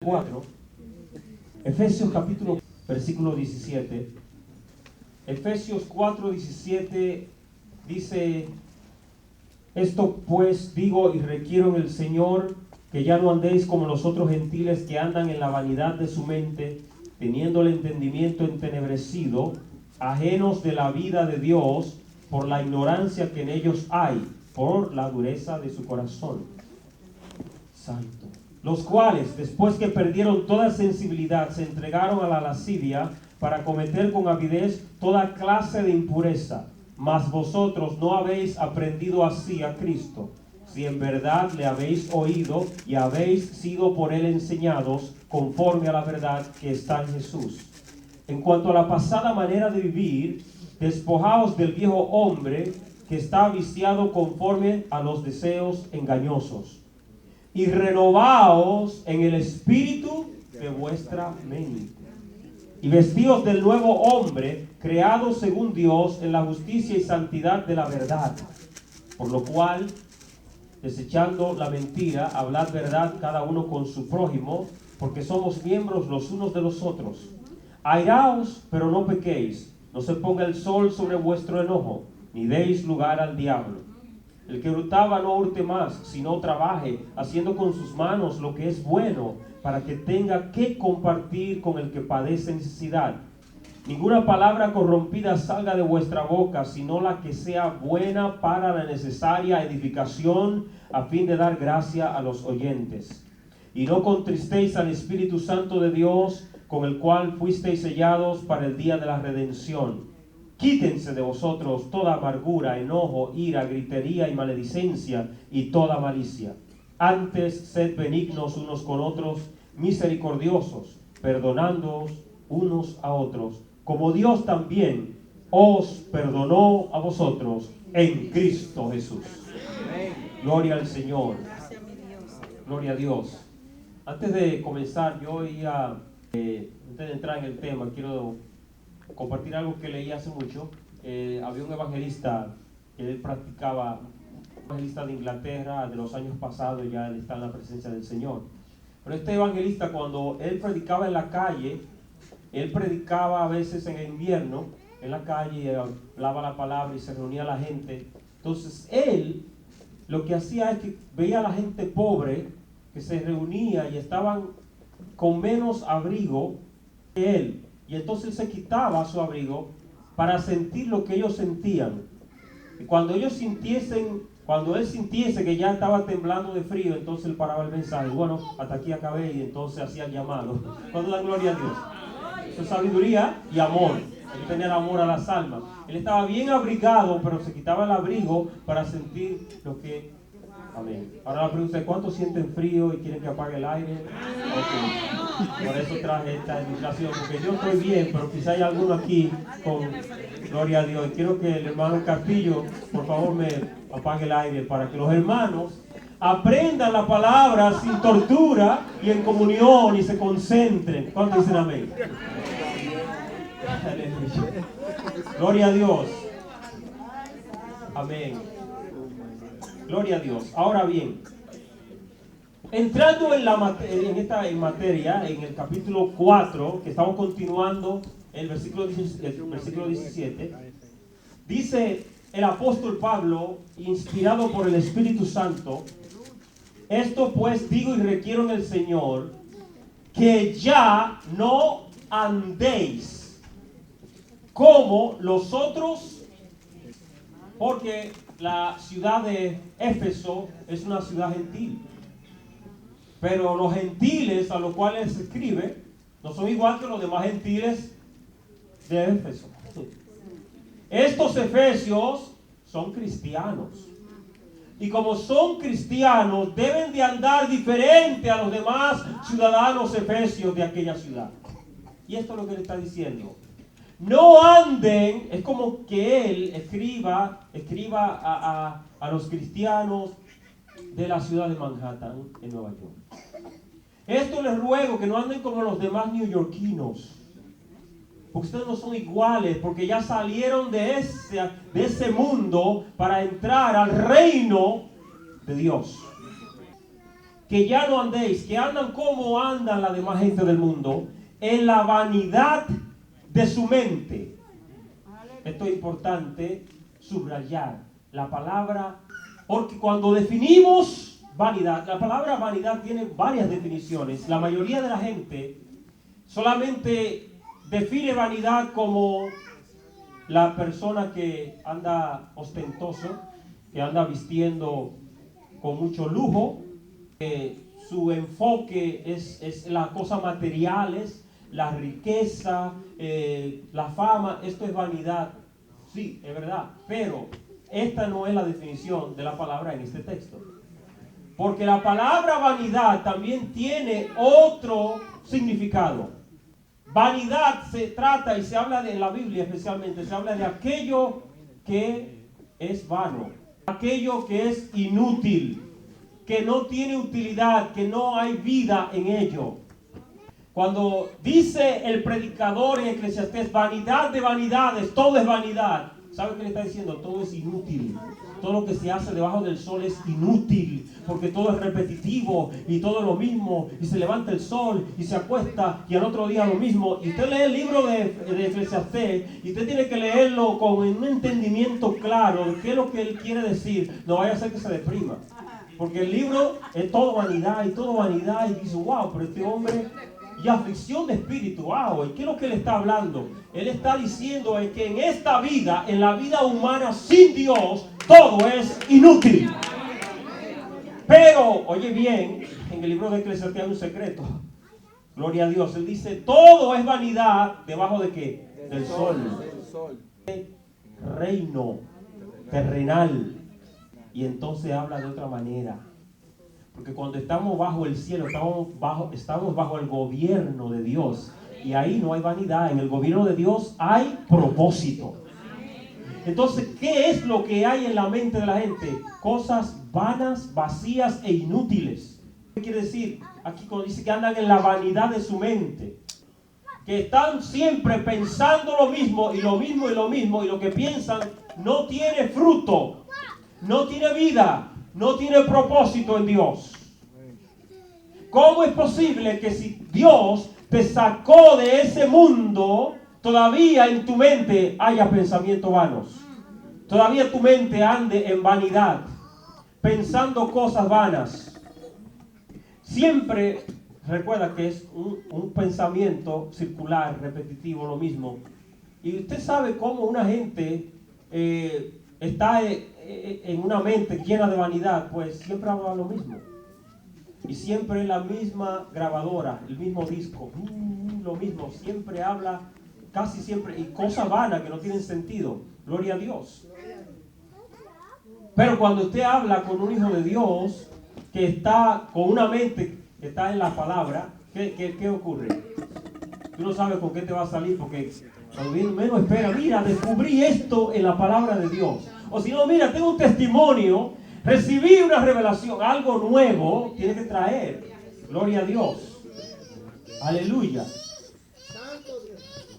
4, Efesios capítulo, versículo 17. Efesios 4, 17 dice: esto pues digo y requiero en el Señor, que ya no andéis como los otros gentiles que andan en la vanidad de su mente, teniendo el entendimiento entenebrecido, ajenos de la vida de Dios, por la ignorancia que en ellos hay, por la dureza de su corazón. Santo. Los cuales, después que perdieron toda sensibilidad, se entregaron a la lascivia para cometer con avidez toda clase de impureza. Mas vosotros no habéis aprendido así a Cristo, si en verdad le habéis oído y habéis sido por él enseñados conforme a la verdad que está en Jesús. En cuanto a la pasada manera de vivir, despojaos del viejo hombre que está viciado conforme a los deseos engañosos, y renovaos en el espíritu de vuestra mente, y vestíos del nuevo hombre, creado según Dios en la justicia y santidad de la verdad. Por lo cual, desechando la mentira, hablad verdad cada uno con su prójimo, porque somos miembros los unos de los otros. Airaos, pero no pequéis, no se ponga el sol sobre vuestro enojo, ni deis lugar al diablo. El que hurtaba no hurte más, sino trabaje, haciendo con sus manos lo que es bueno, para que tenga que compartir con el que padece necesidad. Ninguna palabra corrompida salga de vuestra boca, sino la que sea buena para la necesaria edificación, a fin de dar gracia a los oyentes. Y no contristéis al Espíritu Santo de Dios, con el cual fuisteis sellados para el día de la redención. Quítense de vosotros toda amargura, enojo, ira, gritería y maledicencia y toda malicia. Antes sed benignos unos con otros, misericordiosos, perdonándoos unos a otros, como Dios también os perdonó a vosotros en Cristo Jesús. Gloria al Señor. Gloria a Dios. Antes de comenzar, antes de entrar en el tema, quiero compartir algo que leí hace mucho. Había un evangelista que él practicaba, un evangelista de Inglaterra de los años pasados, ya él está en la presencia del Señor. Pero este evangelista, cuando él predicaba en la calle, él predicaba a veces en el invierno, en la calle, hablaba la palabra y se reunía la gente. Entonces él lo que hacía es que veía a la gente pobre que se reunía y estaban con menos abrigo que él. Y entonces él se quitaba su abrigo para sentir lo que ellos sentían. Y cuando él sintiese que ya estaba temblando de frío, entonces él paraba el mensaje. Bueno, hasta aquí acabé, y entonces hacía el llamado. Cuando da gloria a Dios. Eso es sabiduría y amor. Él tenía el amor a las almas. Él estaba bien abrigado, pero se quitaba el abrigo para sentir lo que... Amén. Ahora la pregunta es: ¿cuántos sienten frío y quieren que apague el aire? Okay. Por eso traje esta ilustración, porque yo estoy bien, pero quizá hay alguno aquí con gloria a Dios. Y quiero que el hermano Castillo, por favor, me apague el aire para que los hermanos aprendan la palabra sin tortura y en comunión y se concentren. ¿Cuántos dicen amén? Aleluya. Gloria a Dios. Amén. Gloria a Dios. Ahora bien, entrando en materia, en el capítulo 4, que estamos continuando el versículo 17, dice el apóstol Pablo, inspirado por el Espíritu Santo: esto pues digo y requiero en el Señor, que ya no andéis como los otros, porque la ciudad de Éfeso es una ciudad gentil. Pero los gentiles a los cuales se escribe no son igual que los demás gentiles de Éfeso. Estos efesios son cristianos. Y como son cristianos, deben de andar diferente a los demás ciudadanos efesios de aquella ciudad. Y esto es lo que le está diciendo. No anden, es como que él escriba a los cristianos de la ciudad de Manhattan, en Nueva York. Esto les ruego, que no anden como los demás neoyorquinos, porque ustedes no son iguales, porque ya salieron de ese mundo para entrar al reino de Dios. que ya no andéis, que andan como andan la demás gente del mundo, en la vanidad de su mente. Esto es importante subrayar la palabra, porque cuando definimos vanidad, la palabra vanidad tiene varias definiciones. La mayoría de la gente solamente define vanidad como la persona que anda ostentoso, que anda vistiendo con mucho lujo, su enfoque es las cosas materiales, la riqueza, la fama. Esto es vanidad. Sí, es verdad, pero esta no es la definición de la palabra en este texto. Porque la palabra vanidad también tiene otro significado. Vanidad se trata y se habla en la Biblia especialmente, se habla de aquello que es vano, aquello que es inútil, que no tiene utilidad, que no hay vida en ello. Cuando dice el predicador en Eclesiastés, vanidad de vanidades, todo es vanidad, ¿sabe qué le está diciendo? Todo es inútil. Todo lo que se hace debajo del sol es inútil, porque todo es repetitivo y todo es lo mismo, y se levanta el sol y se acuesta y al otro día lo mismo. Y usted lee el libro de Eclesiastés y usted tiene que leerlo con un entendimiento claro de qué es lo que él quiere decir. No vaya a ser que se deprima, porque el libro es todo vanidad y dice, wow, pero este hombre... Y aflicción de espíritu, wow, ¿y qué es lo que él está hablando? Él está diciendo que en esta vida, en la vida humana sin Dios, todo es inútil. Pero, oye bien, en el libro de Eclesiastés hay un secreto. Gloria a Dios. Él dice, todo es vanidad, ¿debajo de qué? Del sol. Reino terrenal. Y entonces habla de otra manera. Porque cuando estamos bajo el cielo, estamos bajo el gobierno de Dios. Y ahí no hay vanidad. En el gobierno de Dios hay propósito. Entonces, ¿qué es lo que hay en la mente de la gente? Cosas vanas, vacías e inútiles. ¿Qué quiere decir? Aquí cuando dice que andan en la vanidad de su mente. Que están siempre pensando lo mismo y lo mismo y lo mismo. Y lo que piensan no tiene fruto, no tiene vida, no tiene propósito en Dios. ¿Cómo es posible que si Dios te sacó de ese mundo, todavía en tu mente haya pensamientos vanos? Todavía tu mente ande en vanidad, pensando cosas vanas. Siempre recuerda que es un pensamiento circular, repetitivo, lo mismo. Y usted sabe cómo una gente está en una mente llena de vanidad, pues siempre habla lo mismo. Y siempre es la misma grabadora, el mismo disco, lo mismo, siempre habla, casi siempre, y cosas vanas que no tienen sentido. Gloria a Dios. Pero cuando usted habla con un hijo de Dios, que está con una mente que está en la palabra, ¿qué ocurre? Tú no sabes con qué te va a salir, porque cuando menos espera, mira, descubrí esto en la palabra de Dios. O si no, mira, tengo un testimonio, recibí una revelación, algo nuevo tiene que traer. Gloria a Dios. Aleluya.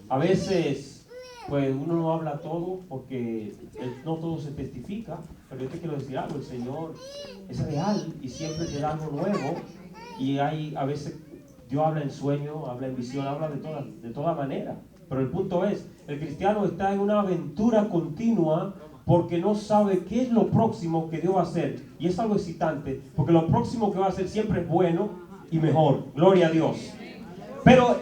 A veces, pues uno no habla todo porque no todo se testifica. Pero yo te quiero decir algo, el Señor es real y siempre te da algo nuevo. Y hay, a veces, Dios habla en sueño, habla en visión, habla de toda manera. Pero el punto es, el cristiano está en una aventura continua porque no sabe qué es lo próximo que Dios va a hacer. Y es algo excitante, porque lo próximo que va a hacer siempre es bueno y mejor. Gloria a Dios. Pero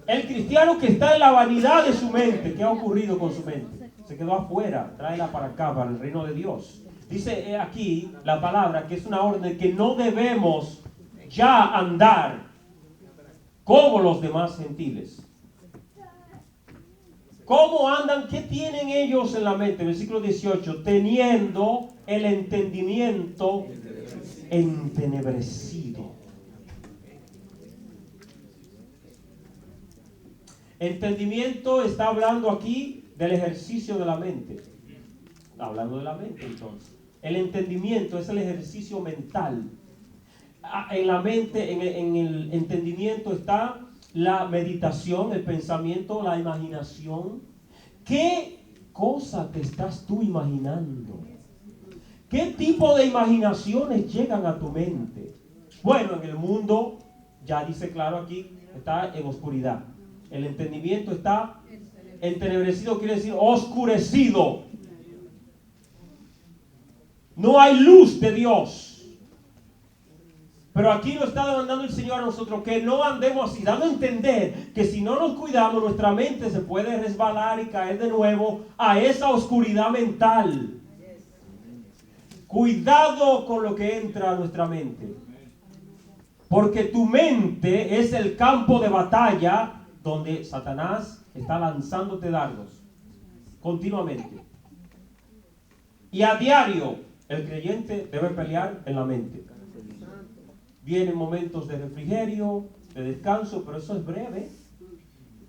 el cristiano que está en la vanidad de su mente, ¿qué ha ocurrido con su mente? Se quedó afuera, tráela para acá, para el reino de Dios. Dice aquí la palabra que es una orden que no debemos ya andar como los demás gentiles. ¿Cómo andan? ¿Qué tienen ellos en la mente? Versículo 18. Teniendo el entendimiento entenebrecido. Entendimiento está hablando aquí del ejercicio de la mente. Hablando de la mente entonces. El entendimiento es el ejercicio mental. En la mente, en el entendimiento está la meditación, el pensamiento, la imaginación. ¿Qué cosa te estás tú imaginando? ¿Qué tipo de imaginaciones llegan a tu mente? Bueno, en el mundo, ya dice claro aquí, está en oscuridad. El entendimiento está entenebrecido, quiere decir oscurecido. No hay luz de Dios. Pero aquí nos está demandando el Señor a nosotros que no andemos así, dando a entender que si no nos cuidamos, nuestra mente se puede resbalar y caer de nuevo a esa oscuridad mental. Cuidado con lo que entra a nuestra mente. Porque tu mente es el campo de batalla donde Satanás está lanzándote dardos continuamente. Y a diario el creyente debe pelear en la mente. Vienen momentos de refrigerio, de descanso, pero eso es breve.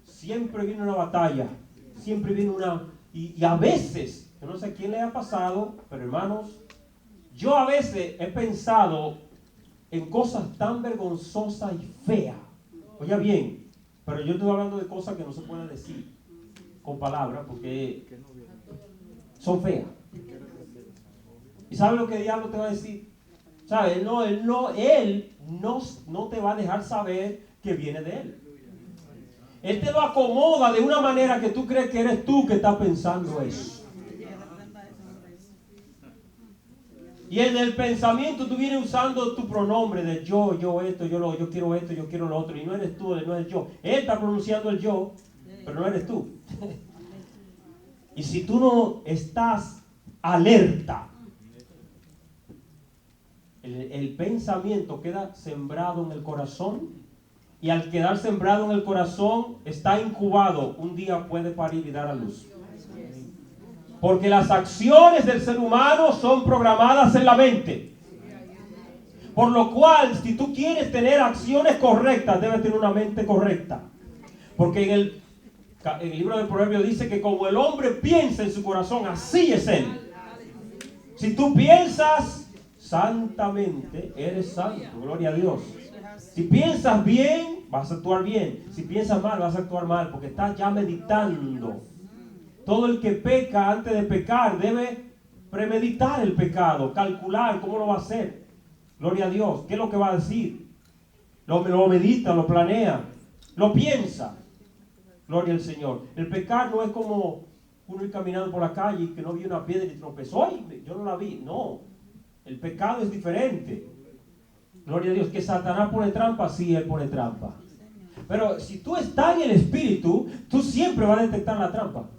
Siempre viene una batalla, siempre viene una... Y a veces, yo no sé a quién le ha pasado, pero hermanos, yo a veces he pensado en cosas tan vergonzosas y feas. Oiga bien, pero yo estoy hablando de cosas que no se pueden decir con palabras porque son feas. ¿Y sabe lo que el diablo te va a decir? ¿Sabes? Él no te va a dejar saber que viene de él. Él te lo acomoda de una manera que tú crees que eres tú que estás pensando eso. Y en el pensamiento tú vienes usando tu pronombre de yo esto, yo quiero esto, yo quiero lo otro. Y no eres tú, no eres yo. Él está pronunciando el yo, pero no eres tú. Y si tú no estás alerta, el pensamiento queda sembrado en el corazón, y al quedar sembrado en el corazón está incubado. Un día puede parir y dar a luz. Porque las acciones del ser humano son programadas en la mente. Por lo cual, si tú quieres tener acciones correctas, debes tener una mente correcta. Porque en el libro de Proverbios dice que como el hombre piensa en su corazón, así es él. Si tú piensas santamente, eres santo, gloria a Dios. Si piensas bien, vas a actuar bien. Si piensas mal, vas a actuar mal, porque estás ya meditando. Todo el que peca antes de pecar debe premeditar el pecado, calcular cómo lo va a hacer. Gloria a Dios. ¿Qué es lo que va a decir? Lo medita, lo planea, lo piensa. Gloria al Señor. El pecar no es como uno ir caminando por la calle y que no vio una piedra y tropezó. ¡Ay! Yo no la vi. No. El pecado es diferente. Gloria a Dios. ¿Que Satanás pone trampa? Sí, él pone trampa. Pero si tú estás en el Espíritu, tú siempre vas a detectar la trampa.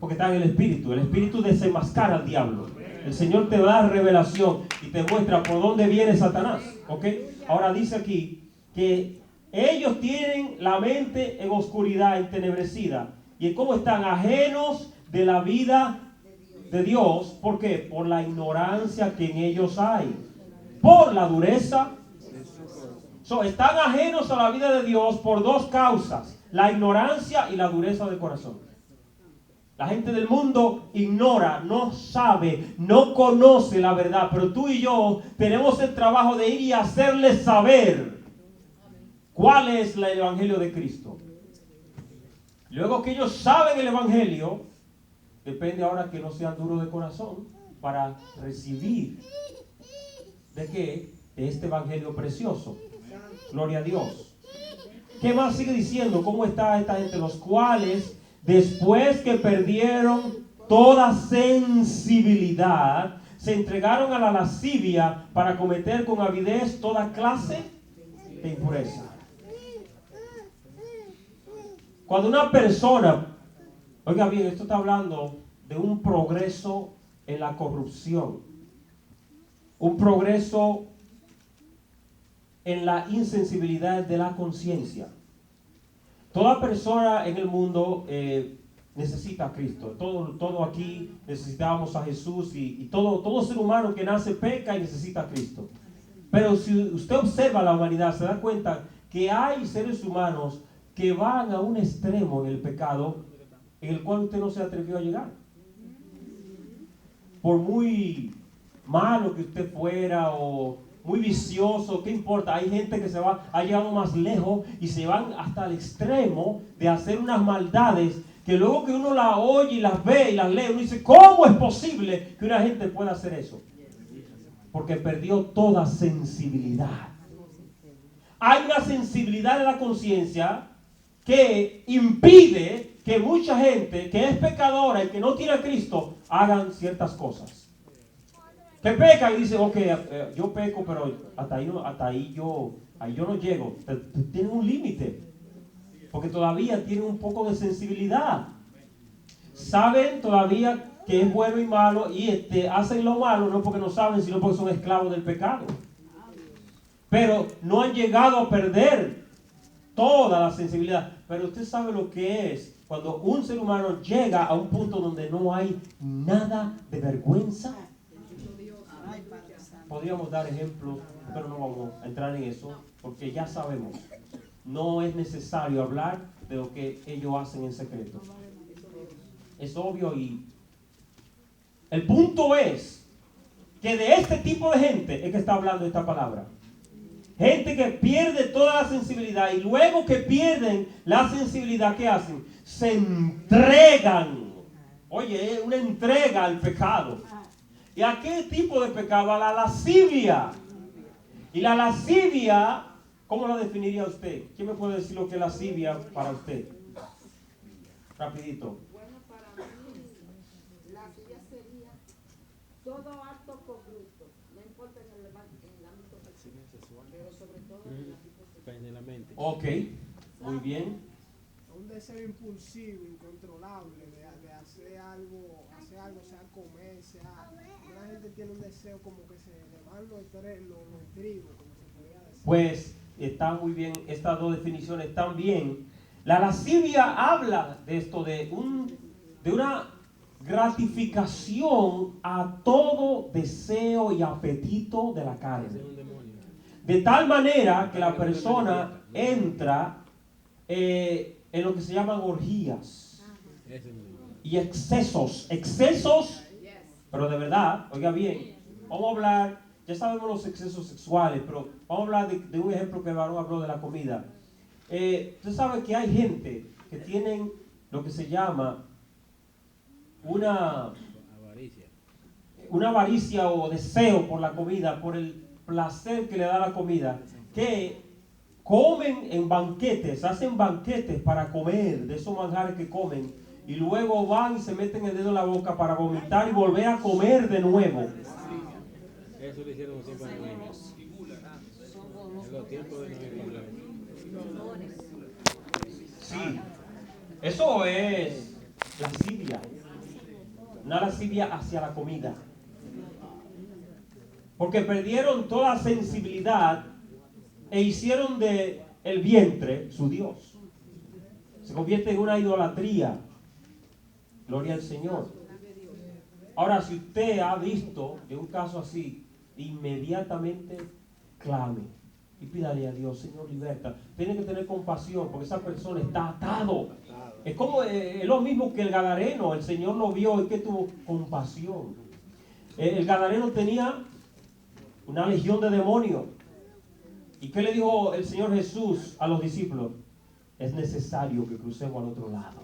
Porque está en el Espíritu. El Espíritu desenmascara al diablo. El Señor te da revelación y te muestra por dónde viene Satanás. ¿Ok? Ahora dice aquí que ellos tienen la mente en oscuridad, entenebrecida. ¿Y cómo están? Ajenos de la vida de Dios. ¿Por qué? Por la ignorancia que en ellos hay. Por la dureza. Están ajenos a la vida de Dios por dos causas: la ignorancia y la dureza del corazón. La gente del mundo ignora, no sabe, no conoce la verdad, pero tú y yo tenemos el trabajo de ir y hacerles saber cuál es el evangelio de Cristo. Luego que ellos saben el evangelio, depende ahora que no sean duros de corazón para recibir ¿de qué? De este evangelio precioso. Gloria a Dios. ¿Qué más sigue diciendo? ¿Cómo está esta gente? Los cuales, después que perdieron toda sensibilidad, se entregaron a la lascivia para cometer con avidez toda clase de impureza. Cuando una persona, oiga bien, esto está hablando de un progreso en la corrupción, un progreso en la insensibilidad de la conciencia. Toda persona en el mundo necesita a Cristo. Todo aquí necesitamos a Jesús y todo ser humano que nace peca y necesita a Cristo. Pero si usted observa la humanidad, se da cuenta que hay seres humanos que van a un extremo en el pecado en el cual usted no se atrevió a llegar. Por muy malo que usted fuera o muy vicioso, ¿qué importa? Hay gente que ha llegado más lejos y se van hasta el extremo de hacer unas maldades que luego que uno las oye y las ve y las lee, uno dice, ¿cómo es posible que una gente pueda hacer eso? Porque perdió toda sensibilidad. Hay una sensibilidad de la conciencia que impide que mucha gente que es pecadora y que no tiene a Cristo hagan ciertas cosas. Que peca y dice, ok, yo peco, pero ahí yo no llego. Tiene un límite. Porque todavía tienen un poco de sensibilidad. Saben todavía que es bueno y malo y hacen lo malo no porque no saben, sino porque son esclavos del pecado. Pero no han llegado a perder toda la sensibilidad. Pero usted sabe lo que es cuando un ser humano llega a un punto donde no hay nada de vergüenza. Podríamos dar ejemplos, pero no vamos a entrar en eso, porque ya sabemos. No es necesario hablar de lo que ellos hacen en secreto. Es obvio y el punto es que de este tipo de gente es que está hablando esta palabra. Gente que pierde toda la sensibilidad y luego que pierden la sensibilidad, ¿qué hacen? Se entregan. Oye, es una entrega al pecado. ¿Y a qué tipo de pecado? A la lascivia. Y la lascivia, ¿cómo la definiría usted? ¿Quién me puede decir lo que es lascivia para usted? Rapidito. Bueno, para mí, lascivia sería todo acto corrupto, no importa en el ámbito sexual, pero sobre todo en el ámbito sexual. Ok, muy bien. Un deseo impulsivo, incontrolable de hacer algo, sea comer, sea... La gente tiene un deseo como que se le van los estribos, como se podría decir. Pues está muy bien, estas dos definiciones están bien. La lascivia habla de esto, de una gratificación a todo deseo y apetito de la carne. De tal manera que la persona entra en lo que se llaman orgías y excesos, pero de verdad, oiga bien, vamos a hablar, ya sabemos los excesos sexuales, pero vamos a hablar de un ejemplo que el varón habló de la comida. Usted sabe que hay gente que tienen lo que se llama una avaricia o deseo por la comida, por el placer que le da la comida, que comen en banquetes, hacen banquetes para comer de esos manjares que comen y luego van y se meten el dedo en la boca para vomitar y volver a comer de nuevo. Eso lo hicieron siempre en los tiempos de Sí, eso es lascivia, una lascivia hacia la comida, porque perdieron toda sensibilidad e hicieron de el vientre su Dios. Se convierte en una idolatría. Gloria al Señor. Ahora, si usted ha visto de un caso así, inmediatamente clame y pídale a Dios, Señor, liberta. Tiene que tener compasión porque esa persona está atado. Es como es lo mismo que el gadareno. El Señor lo vio y que tuvo compasión. El gadareno tenía una legión de demonios. ¿Y qué le dijo el Señor Jesús a los discípulos? Es necesario que crucemos al otro lado.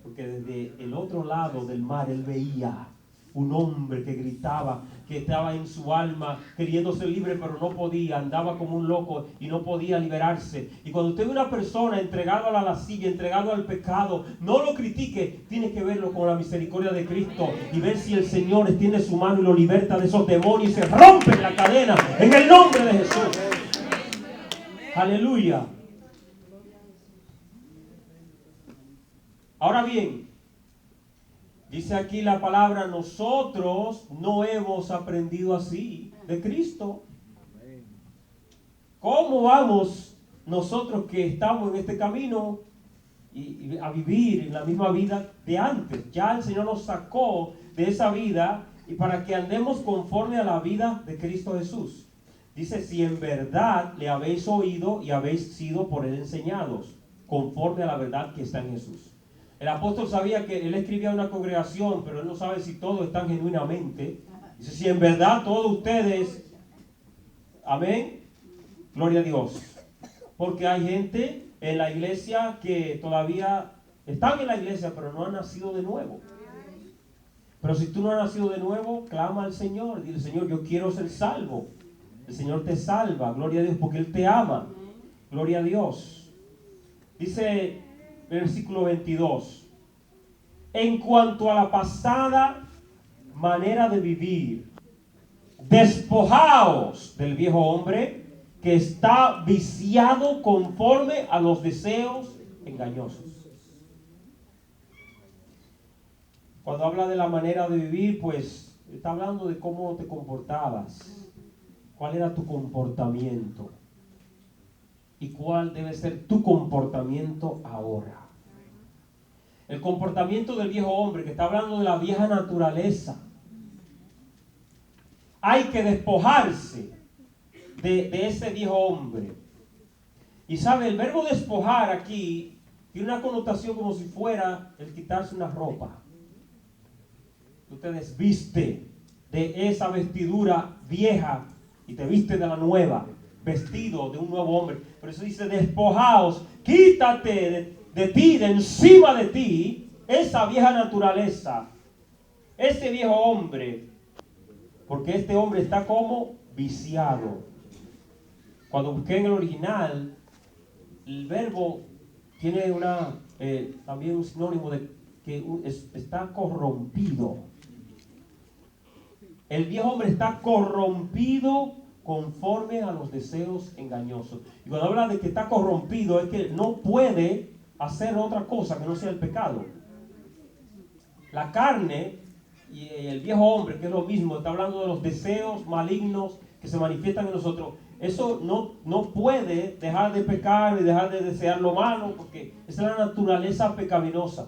Porque desde el otro lado del mar él veía un hombre que gritaba, que estaba en su alma queriendo ser libre, pero no podía, andaba como un loco y no podía liberarse. Y cuando usted ve una persona entregada a la lascivia, entregado al pecado, no lo critique, tiene que verlo con la misericordia de Cristo y ver si el Señor extiende su mano y lo liberta de esos demonios y se rompe la cadena en el nombre de Jesús. Aleluya. Ahora bien, dice aquí la palabra, nosotros no hemos aprendido así de Cristo. ¿Cómo vamos nosotros que estamos en este camino y a vivir en la misma vida de antes? Ya el Señor nos sacó de esa vida y para que andemos conforme a la vida de Cristo Jesús. Dice, si en verdad le habéis oído y habéis sido por él enseñados, conforme a la verdad que está en Jesús. El apóstol sabía que él escribía a una congregación, pero él no sabe si todos están genuinamente. Dice, si en verdad todos ustedes, amén, gloria a Dios. Porque hay gente en la iglesia que todavía están en la iglesia, pero no han nacido de nuevo. Pero si tú no has nacido de nuevo, clama al Señor. Dile, Señor, yo quiero ser salvo. El Señor te salva, gloria a Dios, porque Él te ama. Gloria a Dios. Dice el versículo 22. En cuanto a la pasada manera de vivir, despojaos del viejo hombre que está viciado conforme a los deseos engañosos. Cuando habla de la manera de vivir, pues está hablando de cómo te comportabas, cuál era tu comportamiento y cuál debe ser tu comportamiento ahora. El comportamiento del viejo hombre, que está hablando de la vieja naturaleza. Hay que despojarse de ese viejo hombre. Y sabe, el verbo despojar aquí tiene una connotación como si fuera el quitarse una ropa. Tú te desviste de esa vestidura vieja y te viste de la nueva, vestido de un nuevo hombre. Por eso dice, despojaos, quítate de ti, de encima de ti, esa vieja naturaleza, ese viejo hombre, porque este hombre está como viciado. Cuando busqué en el original, el verbo tiene también un sinónimo de que está corrompido. El viejo hombre está corrompido conforme a los deseos engañosos. Y cuando habla de que está corrompido, es que no puede hacer otra cosa que no sea el pecado. La carne y el viejo hombre, que es lo mismo, está hablando de los deseos malignos que se manifiestan en nosotros. Eso no puede dejar de pecar y dejar de desear lo malo, porque esa es la naturaleza pecaminosa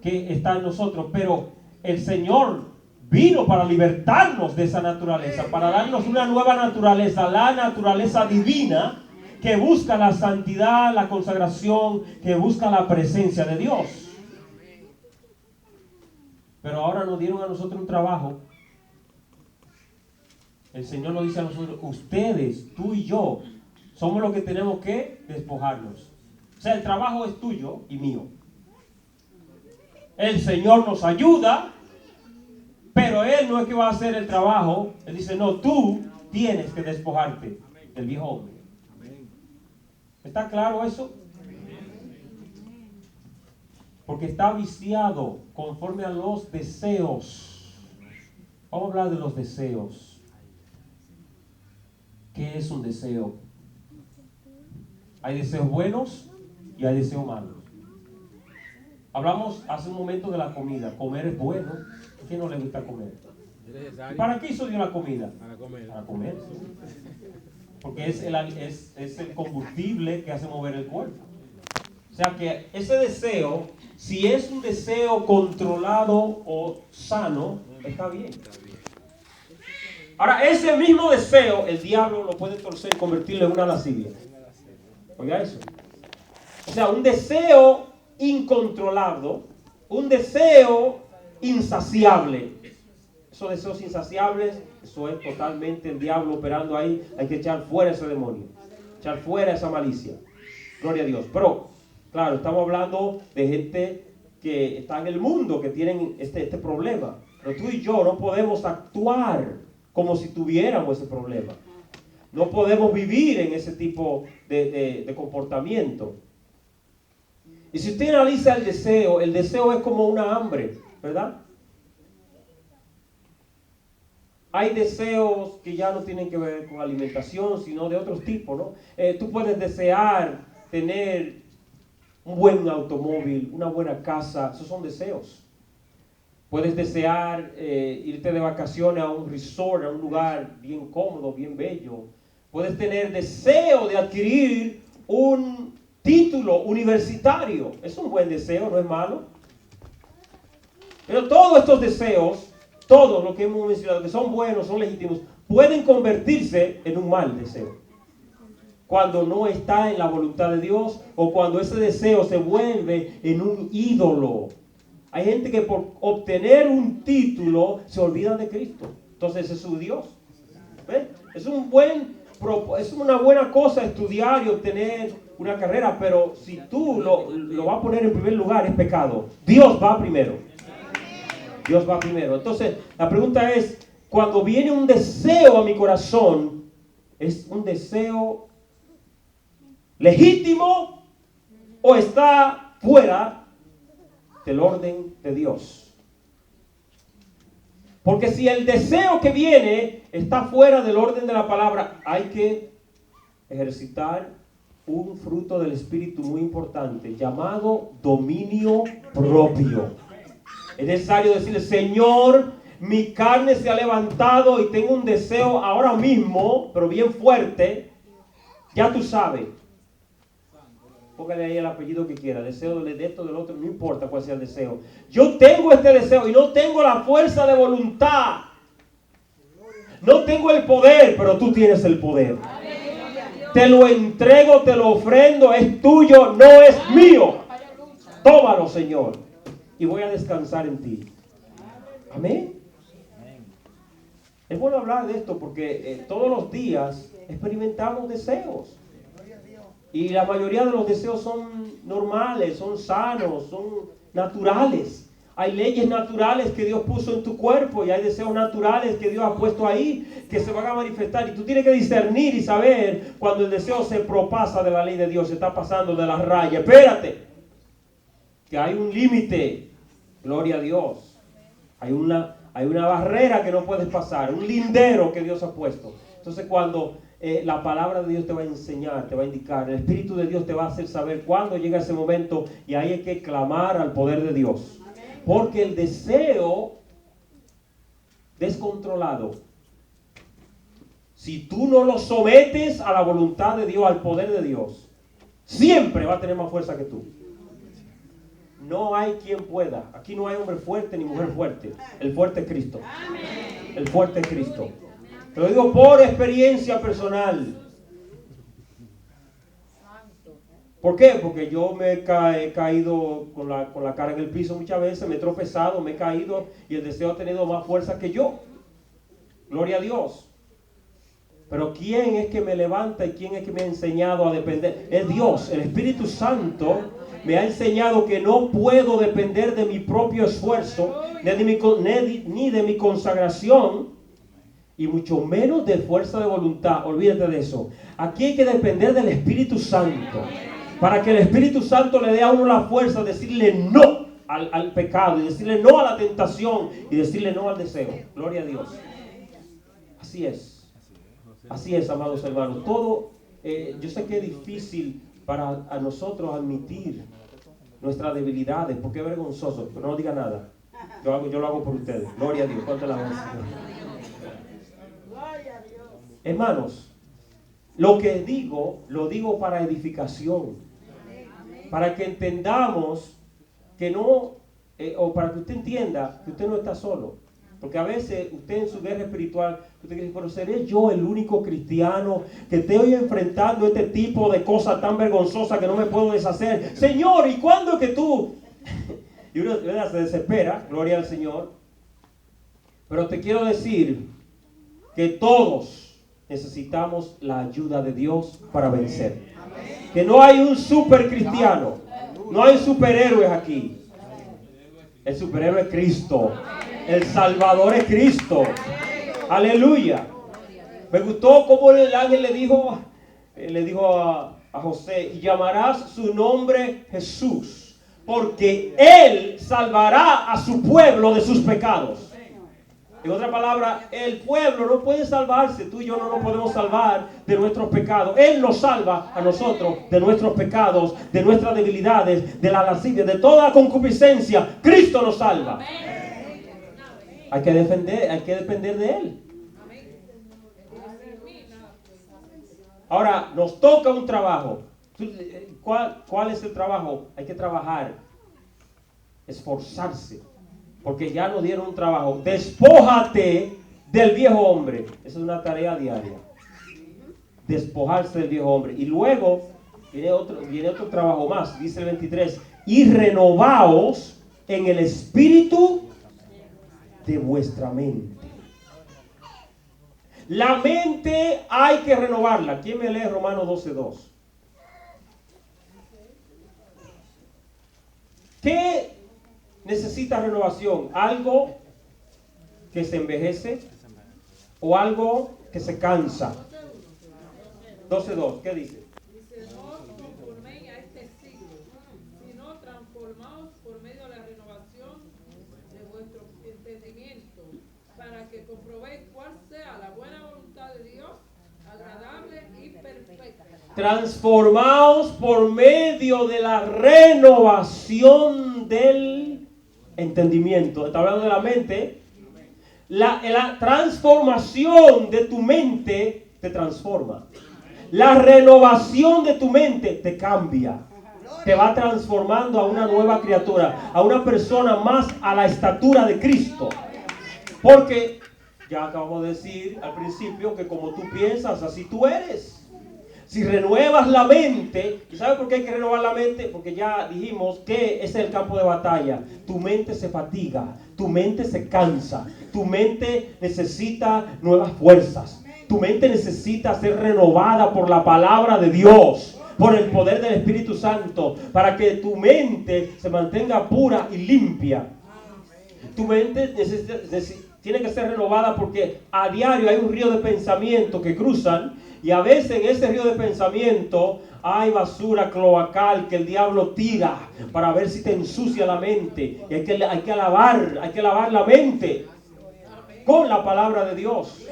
que está en nosotros. Pero el Señor vino para libertarnos de esa naturaleza, para darnos una nueva naturaleza, la naturaleza divina, que busca la santidad, la consagración, que busca la presencia de Dios. Pero ahora nos dieron a nosotros un trabajo. El Señor nos dice a nosotros, ustedes, tú y yo, somos los que tenemos que despojarnos. O sea, el trabajo es tuyo y mío. El Señor nos ayuda, pero Él no es que va a hacer el trabajo. Él dice, no, tú tienes que despojarte del viejo hombre. ¿Está claro eso? Porque está viciado conforme a los deseos. Vamos a hablar de los deseos. ¿Qué es un deseo? Hay deseos buenos y hay deseos malos. Hablamos hace un momento de la comida. Comer es bueno. ¿A quién no le gusta comer? ¿Y para qué hizo Dios la comida? Para comer. Para comer. Porque es el combustible que hace mover el cuerpo. O sea que ese deseo, si es un deseo controlado o sano, está bien. Ahora, ese mismo deseo, el diablo lo puede torcer y convertirlo en una lascivia. Oiga eso. O sea, un deseo incontrolado, un deseo insaciable. Esos deseos insaciables, eso es totalmente el diablo operando ahí. Hay que echar fuera ese demonio, echar fuera esa malicia. Gloria a Dios. Pero, claro, estamos hablando de gente que está en el mundo, que tienen este problema. Pero tú y yo no podemos actuar como si tuviéramos ese problema. No podemos vivir en ese tipo de comportamiento. Y si usted analiza el deseo es como una hambre, ¿verdad? Hay deseos que ya no tienen que ver con alimentación, sino de otros tipos, ¿no? Tú puedes desear tener un buen automóvil, una buena casa, esos son deseos. Puedes desear irte de vacaciones a un resort, a un lugar bien cómodo, bien bello. Puedes tener deseo de adquirir un título universitario. Es un buen deseo, no es malo. Pero todos estos deseos, todos los que hemos mencionado, que son buenos, son legítimos, pueden convertirse en un mal deseo. Cuando no está en la voluntad de Dios o cuando ese deseo se vuelve en un ídolo. Hay gente que por obtener un título se olvida de Cristo. Entonces ese es su Dios. ¿Ven? Es una buena cosa estudiar y obtener una carrera, pero si tú lo vas a poner en primer lugar es pecado. Dios va primero. Dios va primero. Entonces, la pregunta es, cuando viene un deseo a mi corazón, ¿es un deseo legítimo o está fuera del orden de Dios? Porque si el deseo que viene está fuera del orden de la palabra, hay que ejercitar un fruto del Espíritu muy importante, llamado dominio propio. Es necesario decirle, Señor, mi carne se ha levantado y tengo un deseo ahora mismo, pero bien fuerte. Ya tú sabes. Póngale ahí el apellido que quiera, deseo de esto, del otro, no importa cuál sea el deseo. Yo tengo este deseo y no tengo la fuerza de voluntad. No tengo el poder, pero tú tienes el poder. Te lo entrego, te lo ofrendo, es tuyo, no es mío. Tómalo, Señor, y voy a descansar en ti. Amén. Es bueno hablar de esto porque todos los días experimentamos deseos. Y la mayoría de los deseos son normales, son sanos, son naturales. Hay leyes naturales que Dios puso en tu cuerpo y hay deseos naturales que Dios ha puesto ahí que se van a manifestar. Y tú tienes que discernir y saber cuando el deseo se propasa de la ley de Dios, se está pasando de la raya. Espérate, que hay un límite. Gloria a Dios. Hay una barrera que no puedes pasar, un lindero que Dios ha puesto. Entonces cuando la palabra de Dios te va a enseñar, te va a indicar, el Espíritu de Dios te va a hacer saber cuándo llega ese momento, y ahí hay que clamar al poder de Dios. Porque el deseo descontrolado, si tú no lo sometes a la voluntad de Dios, al poder de Dios, siempre va a tener más fuerza que tú. No hay quien pueda. Aquí no hay hombre fuerte ni mujer fuerte. El fuerte es Cristo. El fuerte es Cristo. Te lo digo por experiencia personal. ¿Por qué? Porque yo me he caído con la cara en el piso muchas veces, me he tropezado, me he caído y el deseo ha tenido más fuerza que yo. Gloria a Dios. Pero ¿quién es que me levanta y quién es que me ha enseñado a depender? Es Dios, el Espíritu Santo me ha enseñado que no puedo depender de mi propio esfuerzo, ni de mi consagración, y mucho menos de fuerza de voluntad. Olvídate de eso. Aquí hay que depender del Espíritu Santo, para que el Espíritu Santo le dé a uno la fuerza de decirle no al pecado, y decirle no a la tentación, y decirle no al deseo. Gloria a Dios. Así es. Así es, amados hermanos. Todo, yo sé que es difícil para a nosotros admitir nuestras debilidades, porque es vergonzoso, pero no diga nada. Yo lo hago por ustedes. Gloria a Dios. ¿Cuánto la voz? Hermanos, lo que digo, lo digo para edificación, para que entendamos que no, o para que usted entienda que usted no está solo. Porque a veces usted en su guerra espiritual, usted dice, pero ¿seré yo el único cristiano que estoy enfrentando este tipo de cosas tan vergonzosas que no me puedo deshacer? Señor, ¿y cuándo es que tú? Y uno se desespera, gloria al Señor. Pero te quiero decir que todos necesitamos la ayuda de Dios para vencer. Que no hay un super cristiano, no hay superhéroes aquí. El superhéroe es Cristo. El Salvador es Cristo. Aleluya. Me gustó como el ángel le dijo a José, y llamarás su nombre Jesús, porque Él salvará a su pueblo de sus pecados. En otra palabra, el pueblo no puede salvarse. Tú y yo no nos podemos salvar de nuestros pecados. Él nos salva a nosotros de nuestros pecados, de nuestras debilidades, de la lascivia, de toda concupiscencia. Cristo nos salva. Hay que depender de Él. Ahora, nos toca un trabajo. ¿Cuál es el trabajo? Hay que trabajar, esforzarse, porque ya nos dieron un trabajo. Despójate del viejo hombre. Esa es una tarea diaria. Despojarse del viejo hombre. Y luego viene otro trabajo más. Dice el 23. Y renovaos en el espíritu de vuestra mente. La mente hay que renovarla. ¿Quién me lee Romanos 12:2? necesita renovación? ¿Algo que se envejece o algo que se cansa? 12:2, ¿qué dice? Dice, no os conforméis a este siglo, sino transformaos por medio de la renovación de vuestro entendimiento, para que comprobéis cuál sea la buena voluntad de Dios, agradable y perfecta. Transformaos por medio de la renovación del entendimiento. Está hablando de la mente. La transformación de tu mente te transforma. La renovación de tu mente te cambia. Te va transformando a una nueva criatura, a una persona más a la estatura de Cristo. Porque ya acabamos de decir al principio que como tú piensas, así tú eres. Si renuevas la mente, ¿y sabes por qué hay que renovar la mente? Porque ya dijimos que ese es el campo de batalla. Tu mente se fatiga, tu mente se cansa, tu mente necesita nuevas fuerzas. Tu mente necesita ser renovada por la palabra de Dios, por el poder del Espíritu Santo, para que tu mente se mantenga pura y limpia. Tu mente tiene que ser renovada porque a diario hay un río de pensamiento que cruzan. Y a veces en ese río de pensamiento hay basura cloacal que el diablo tira para ver si te ensucia la mente. Y hay que lavar la mente con la palabra de Dios.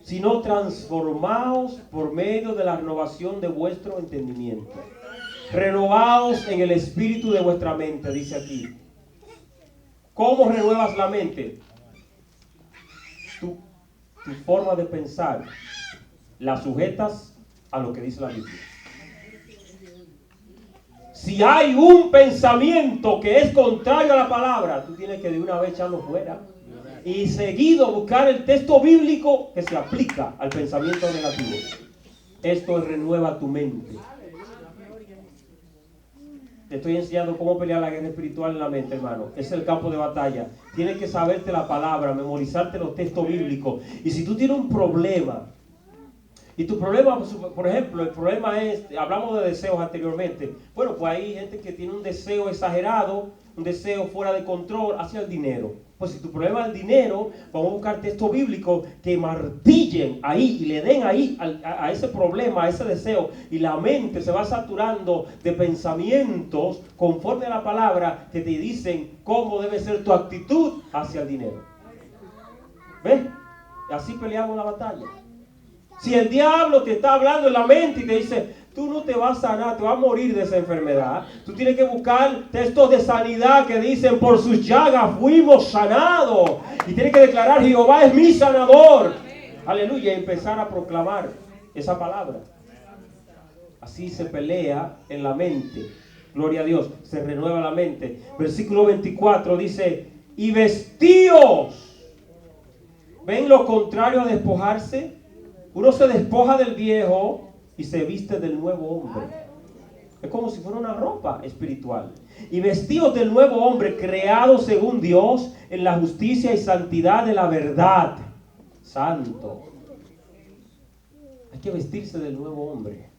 Sino transformaos por medio de la renovación de vuestro entendimiento. Renovaos en el espíritu de vuestra mente, dice aquí. ¿Cómo renuevas la mente? Tu forma de pensar la sujetas a lo que dice la Biblia. Si hay un pensamiento que es contrario a la palabra, tú tienes que de una vez echarlo fuera y seguido buscar el texto bíblico que se aplica al pensamiento negativo. Esto renueva tu mente. Te estoy enseñando cómo pelear la guerra espiritual en la mente, hermano. Es el campo de batalla. Tienes que saberte la palabra, memorizarte los textos bíblicos. Y si tú tienes un problema, y tu problema, por ejemplo, el problema es, hablamos de deseos anteriormente. Bueno, pues hay gente que tiene un deseo exagerado, un deseo fuera de control hacia el dinero. Pues si tu problema es el dinero, vamos a buscar textos bíblicos que martillen ahí y le den ahí a ese problema, a ese deseo. Y la mente se va saturando de pensamientos conforme a la palabra que te dicen cómo debe ser tu actitud hacia el dinero. ¿Ves? Así peleamos la batalla. Si el diablo te está hablando en la mente y te dice, tú no te vas a sanar, te vas a morir de esa enfermedad. Tú tienes que buscar textos de sanidad que dicen, por sus llagas fuimos sanados. Y tienes que declarar, Jehová es mi sanador. Aleluya, y empezar a proclamar esa palabra. Así se pelea en la mente. Gloria a Dios, se renueva la mente. Versículo 24 dice, y vestíos. ¿Ven lo contrario a despojarse? Uno se despoja del viejo y se viste del nuevo hombre. Es como si fuera una ropa espiritual. Y vestidos del nuevo hombre, creado según Dios en la justicia y santidad de la verdad. Santo. Hay que vestirse del nuevo hombre.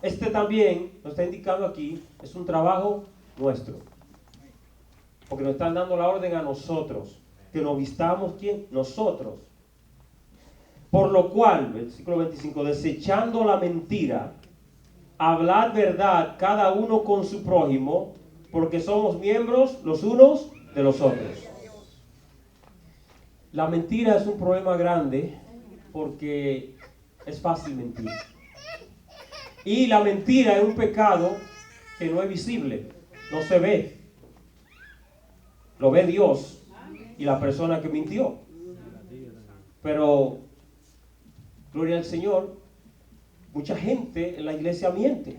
Este también, nos está indicando aquí, es un trabajo nuestro. Porque nos están dando la orden a nosotros. Que nos vistamos, ¿quién? Nosotros. Por lo cual, versículo 25, desechando la mentira, hablad verdad cada uno con su prójimo, porque somos miembros los unos de los otros. La mentira es un problema grande porque es fácil mentir. Y la mentira es un pecado que no es visible, no se ve. Lo ve Dios y la persona que mintió. Pero gloria al Señor, mucha gente en la iglesia miente.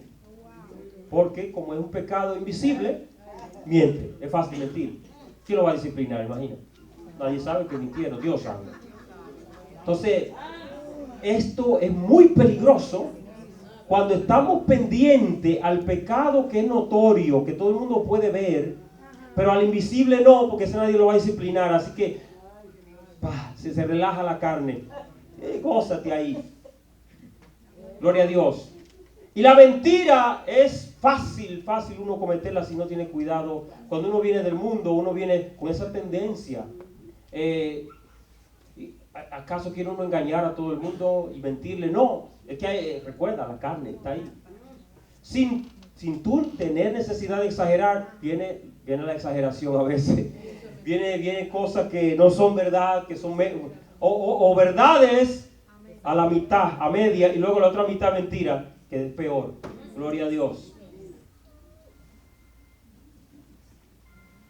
Porque como es un pecado invisible, miente. Es fácil mentir. ¿Quién lo va a disciplinar? Imagina. Nadie sabe que mintieron, Dios sabe. Entonces, esto es muy peligroso cuando estamos pendientes al pecado que es notorio, que todo el mundo puede ver, pero al invisible no, porque ese nadie lo va a disciplinar. Así que se relaja la carne. Gózate ahí. Gloria a Dios. Y la mentira es fácil uno cometerla si no tiene cuidado. Cuando uno viene del mundo, uno viene con esa tendencia. ¿Acaso quiere uno engañar a todo el mundo y mentirle? No, es que recuerda, la carne está ahí. Sin tú tener necesidad de exagerar, viene la exageración a veces. Viene cosas que no son verdad, que son o verdades a la mitad, a media, y luego la otra mitad mentira, que es peor. Gloria a Dios.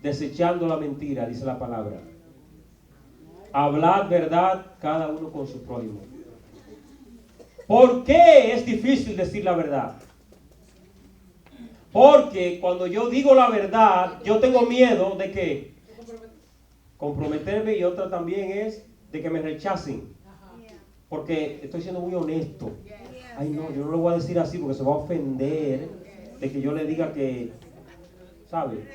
Desechando la mentira, dice la palabra. Hablad verdad cada uno con su prójimo. ¿Por qué es difícil decir la verdad? Porque cuando yo digo la verdad, yo tengo miedo de que comprometerme, y otra también es de que me rechacen. Porque estoy siendo muy honesto. Ay no, yo no lo voy a decir así porque se va a ofender de que yo le diga que, ¿sabe?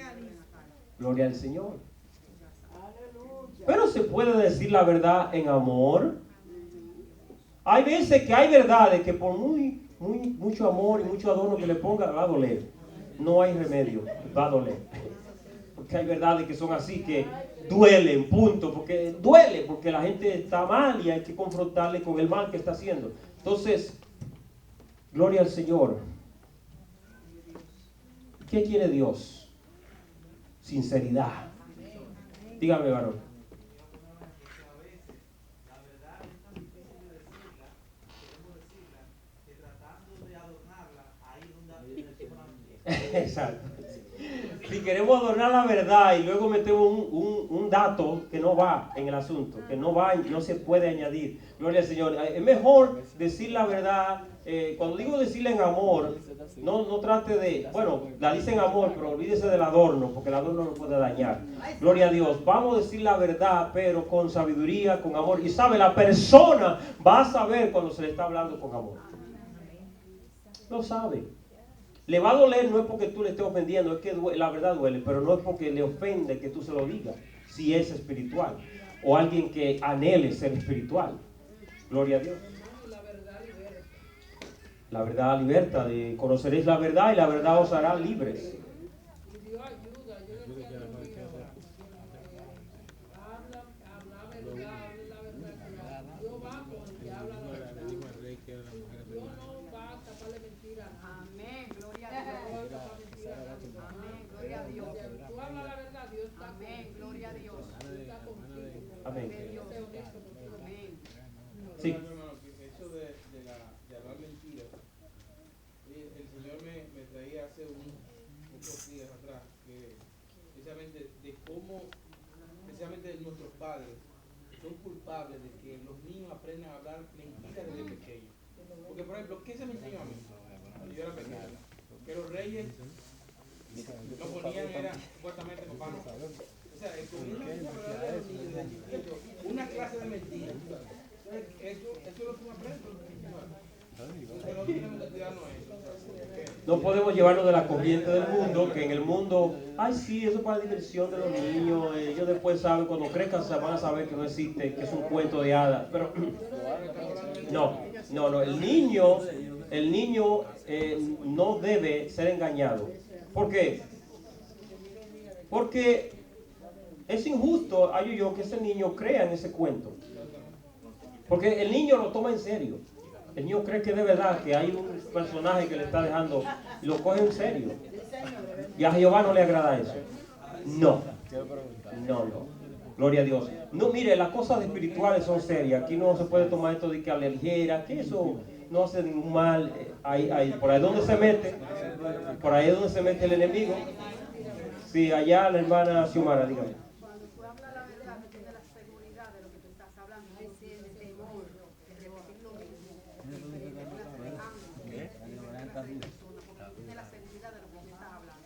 Gloria al Señor. Pero se puede decir la verdad en amor. Hay veces que hay verdades que por mucho amor y mucho adorno que le ponga, va a doler. No hay remedio, va a doler. Porque hay verdades que son así, que duelen, punto. Porque duele, porque la gente está mal y hay que confrontarle con el mal que está haciendo. Entonces, gloria al Señor. ¿Qué quiere Dios? Sinceridad. Dígame, varón. Exacto. Si queremos adornar la verdad y luego metemos un dato que no va en el asunto, que no va, no se puede añadir. Gloria al Señor. Es mejor decir la verdad. Cuando digo decirla en amor, no trate de, bueno, la dice en amor, pero olvídese del adorno, porque el adorno no puede dañar. Gloria a Dios. Vamos a decir la verdad, pero con sabiduría, con amor. Y sabe, la persona va a saber cuando se le está hablando con amor. Lo sabe. Le va a doler, no es porque tú le estés ofendiendo, es que la verdad duele, pero no es porque le ofende que tú se lo digas, si es espiritual, o alguien que anhele ser espiritual. Gloria a Dios. La verdad liberta, conoceréis la verdad y la verdad os hará libres. Amén. Sí. Eso de hablar mentiras, el Señor me traía hace unos días atrás, que precisamente de cómo, precisamente nuestros padres son culpables de que los niños aprendan a hablar mentiras desde pequeños. Porque, por ejemplo, ¿qué se me enseñó a mí cuando yo era pequeño? Que los reyes lo ponían, era supuestamente papá no. O sea, una clase de mentiras. Eso es lo que uno aprende. No tenemos que cuidarnos eso. No podemos llevarnos de la corriente del mundo, que en el mundo, ay sí, eso es para la diversión de los niños, ellos después saben, cuando crezcan van a saber que no existe, que es un cuento de hadas. Pero no, el niño no debe ser engañado. ¿Por qué? Porque es injusto, que ese niño crea en ese cuento. Porque el niño lo toma en serio. El niño cree que de verdad que hay un personaje que le está dejando y lo coge en serio. Y a Jehová no le agrada eso. No. Gloria a Dios. No, mire, las cosas espirituales son serias. Aquí no se puede tomar esto de que a la ligera, que eso no hace ningún mal. Por ahí donde se mete, por ahí es donde se mete el enemigo. Sí, allá la hermana Xiomara, dígame. Cuando tú hablas la verdad, tú tienes la seguridad de lo que tú estás hablando, no es el temor de repetir lo mismo, tienes la seguridad de lo que tú estás hablando.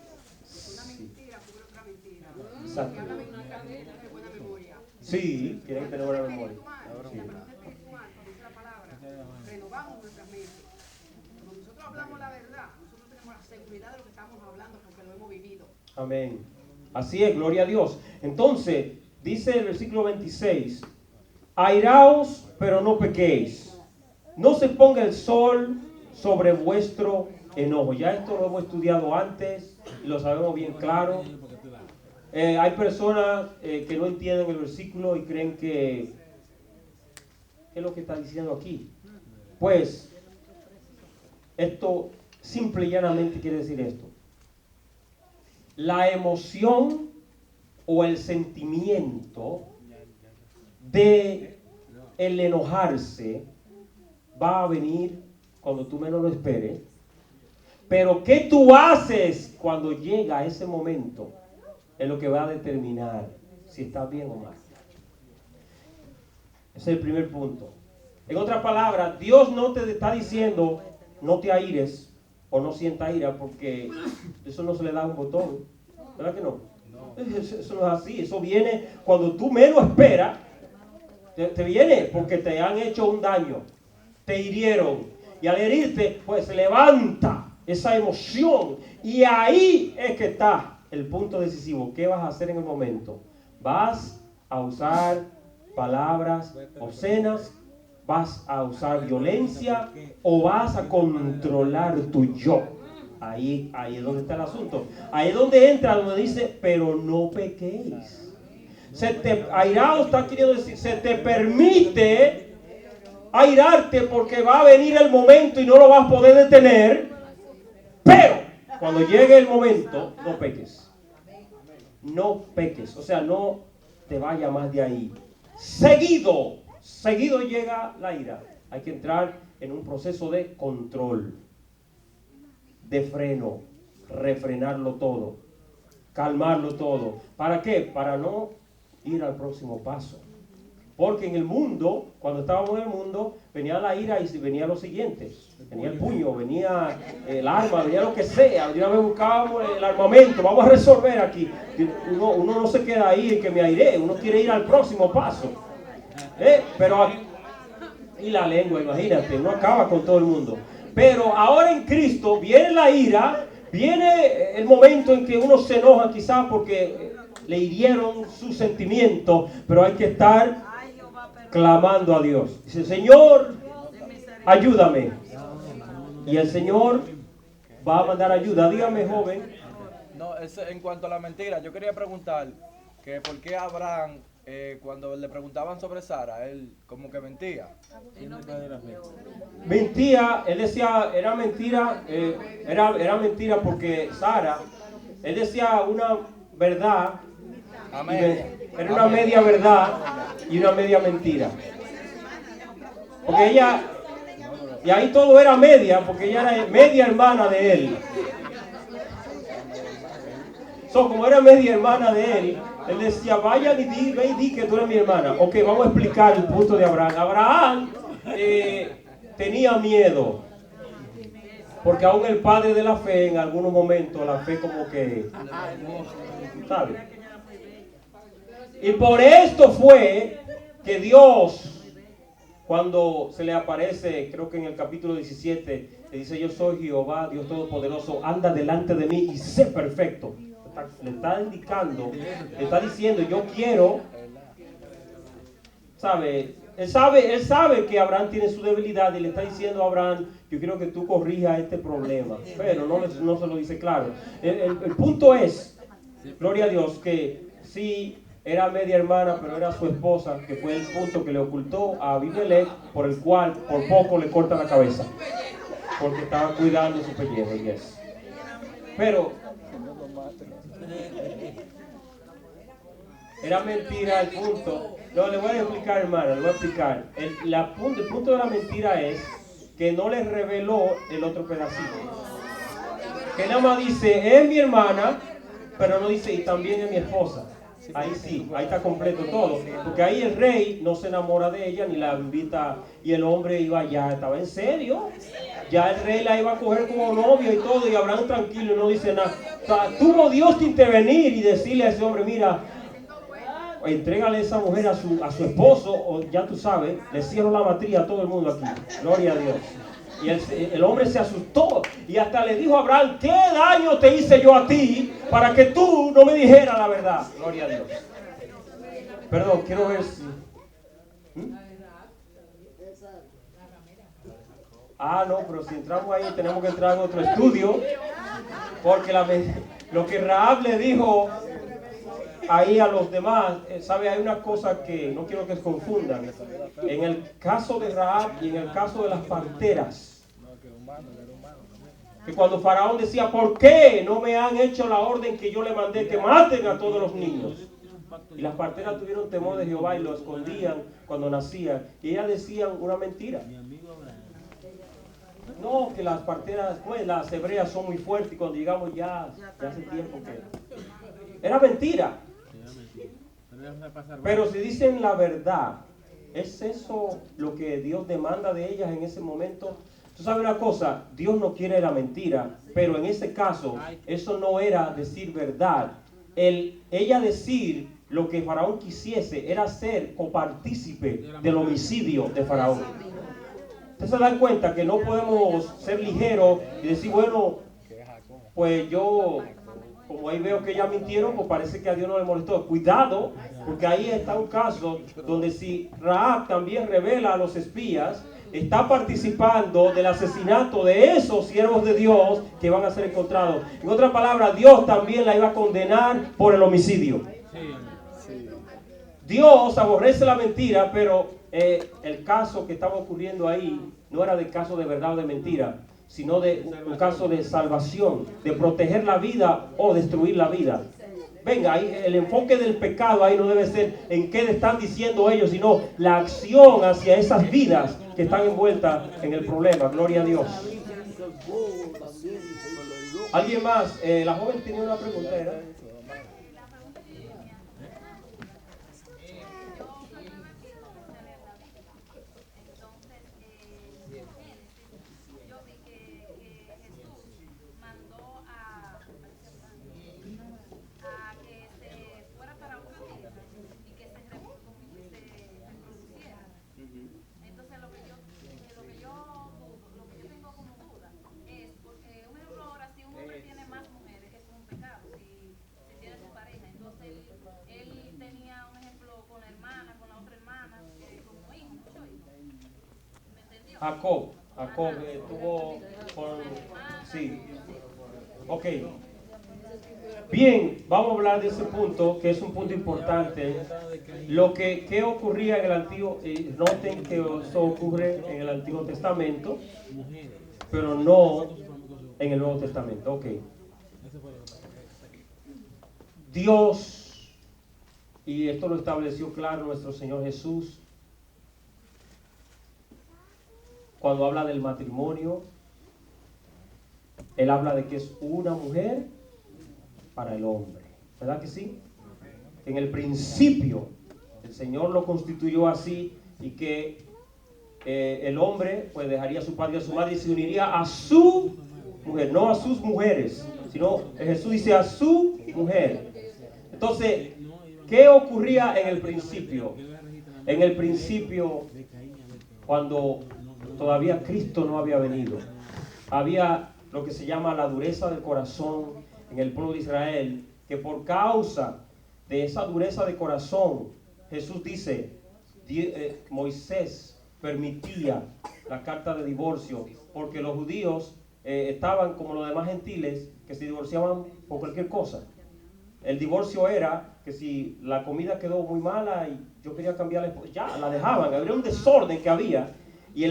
Una mentira cubre otra mentira. Exacto. Y habla de una cadena de buena memoria. Sí, tienen que tener buena memoria. Sí. Dice la palabra, renovamos nuestra mente. Cuando nosotros hablamos la verdad, nosotros tenemos la seguridad de lo que estamos hablando porque lo hemos vivido. Amén. Así es, gloria a Dios. Entonces, dice el versículo 26, airaos, pero no pequéis. No se ponga el sol sobre vuestro enojo. Ya esto lo hemos estudiado antes y lo sabemos bien claro. Hay personas que no entienden el versículo y creen que ¿qué es lo que está diciendo aquí? Pues esto simple y llanamente quiere decir esto. La emoción o el sentimiento de el enojarse va a venir cuando tú menos lo esperes. Pero ¿qué tú haces cuando llega ese momento? Es lo que va a determinar si estás bien o mal. Ese es el primer punto. En otras palabras, Dios no te está diciendo no te aires o no sienta ira, porque eso no se le da un botón. ¿Verdad que no? Eso no es así. Eso viene cuando tú menos esperas. Te viene porque te han hecho un daño. Te hirieron. Y al herirte, pues se levanta esa emoción. Y ahí es que está el punto decisivo. ¿Qué vas a hacer en el momento? ¿Vas a usar palabras obscenas? ¿Vas a usar violencia? ¿O vas a controlar tu yo? Ahí es donde está el asunto. Ahí es donde entra, donde dice, pero no pequéis. Airado está queriendo decir, se te permite airarte porque va a venir el momento y no lo vas a poder detener. Pero cuando llegue el momento, no peques. No peques. O sea, no te vayas más de ahí. Seguido llega la ira. Hay que entrar en un proceso de control, de freno, refrenarlo todo, calmarlo todo. ¿Para qué? Para no ir al próximo paso. Porque en el mundo, cuando estábamos en el mundo, venía la ira y venía lo siguiente. Venía el puño, venía el arma, venía lo que sea. De una vez buscábamos el armamento, vamos a resolver aquí. Uno no se queda ahí en que me airé, uno quiere ir al próximo paso. Pero y la lengua, imagínate, uno acaba con todo el mundo. Pero ahora en Cristo viene la ira, viene el momento en que uno se enoja quizás porque le hirieron sus sentimientos, pero hay que estar clamando a Dios. Dice, Señor, ayúdame. Y el Señor va a mandar ayuda. Dígame, joven. No, en cuanto a la mentira, yo quería preguntar que por qué Abraham, cuando le preguntaban sobre Sara, él como que mentía. Mentía, él decía, era mentira, era mentira porque Sara, él decía una verdad, era una media verdad y una media mentira. Porque ella, y ahí todo era media, porque ella era media hermana de él. Como era media hermana de él, él decía, vayan y ve y di que tú eres mi hermana. Ok, vamos a explicar el punto de Abraham. Abraham tenía miedo, porque aún el padre de la fe, en algunos momentos, la fe como que, ¿sabe? Y por esto fue que Dios, cuando se le aparece, creo que en el capítulo 17, le dice, yo soy Jehová, Dios Todopoderoso, anda delante de mí y sé perfecto. Le está indicando, le está diciendo, yo quiero, ¿sabe? Él sabe que Abraham tiene su debilidad y le está diciendo a Abraham, yo quiero que tú corrijas este problema, pero no se lo dice claro. El punto es, gloria a Dios, que sí era media hermana, pero era su esposa, que fue el punto que le ocultó a Abimelech, por el cual por poco le corta la cabeza, porque estaba cuidando su pellejo. Yes. Pero era mentira el punto. No, le voy a explicar, hermano, le voy a explicar. El punto de la mentira es que no le reveló el otro pedacito. Que nada más dice, es mi hermana, pero no dice, y también es mi esposa. Ahí sí, ahí está completo todo. Porque ahí el rey no se enamora de ella, ni la invita, y el hombre estaba en serio. Ya el rey la iba a coger como novio y todo, y Abraham tranquilo, no dice nada. O sea, tuvo Dios que intervenir y decirle a ese hombre, mira, entrégale a esa mujer a su esposo, o ya tú sabes, le cierro la matriz a todo el mundo aquí. Gloria a Dios. Y el hombre se asustó y hasta le dijo a Abraham, ¿qué daño te hice yo a ti para que tú no me dijeras la verdad? Gloria a Dios. Perdón, quiero ver si... Ah, no, pero si entramos ahí tenemos que entrar en otro estudio, porque lo que Rahab le dijo ahí a los demás, ¿sabe? Hay una cosa que no quiero que se confundan. En el caso de Rahab y en el caso de las parteras, que cuando Faraón decía, ¿por qué no me han hecho la orden que yo le mandé, que maten a todos los niños? Y las parteras tuvieron temor de Jehová y lo escondían cuando nacían. Y ellas decían una mentira. No, que las parteras, pues las hebreas son muy fuertes y cuando llegamos ya hace tiempo que... Era mentira. Pero si dicen la verdad, ¿es eso lo que Dios demanda de ellas en ese momento? Tú sabes una cosa, Dios no quiere la mentira, pero en ese caso, eso no era decir verdad. Ella decir lo que Faraón quisiese era ser copartícipe del homicidio de Faraón. Ustedes se dan cuenta que no podemos ser ligeros y decir, bueno, pues yo, como ahí veo que ya mintieron, pues parece que a Dios no le molestó. Cuidado, porque ahí está un caso donde si Rahab también revela a los espías, está participando del asesinato de esos siervos de Dios que van a ser encontrados. En otras palabras, Dios también la iba a condenar por el homicidio. Dios aborrece la mentira, pero el caso que estaba ocurriendo ahí no era de caso de verdad o de mentira, sino de un caso de salvación, de proteger la vida o destruir la vida. Venga, ahí el enfoque del pecado ahí no debe ser en qué le están diciendo ellos, sino la acción hacia esas vidas que están envueltas en el problema. Gloria a Dios. ¿Alguien más? La joven tenía una pregunta, ¿era? Jacob estuvo con... Sí. Ok. Bien, vamos a hablar de ese punto, que es un punto importante. ¿Qué ocurría en el Antiguo? Noten que eso ocurre en el Antiguo Testamento, pero no en el Nuevo Testamento. Ok. Dios, y esto lo estableció claro nuestro Señor Jesús, cuando habla del matrimonio, Él habla de que es una mujer para el hombre. ¿Verdad que sí? En el principio, el Señor lo constituyó así y que el hombre pues dejaría a su padre y a su madre y se uniría a su mujer, no a sus mujeres, sino Jesús dice a su mujer. Entonces, ¿qué ocurría en el principio? En el principio, cuando todavía Cristo no había venido, había lo que se llama la dureza del corazón en el pueblo de Israel, que por causa de esa dureza de corazón, Jesús dice, Moisés permitía la carta de divorcio, porque los judíos estaban como los demás gentiles, que se divorciaban por cualquier cosa. El divorcio era que si la comida quedó muy mala y yo quería cambiarla, ya la dejaban, había un desorden que había. Y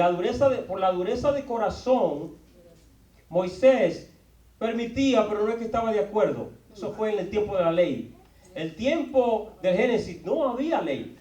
por la dureza de corazón, Moisés permitía, pero no es que estaba de acuerdo. Eso fue en el tiempo de la ley. El tiempo del Génesis no había ley.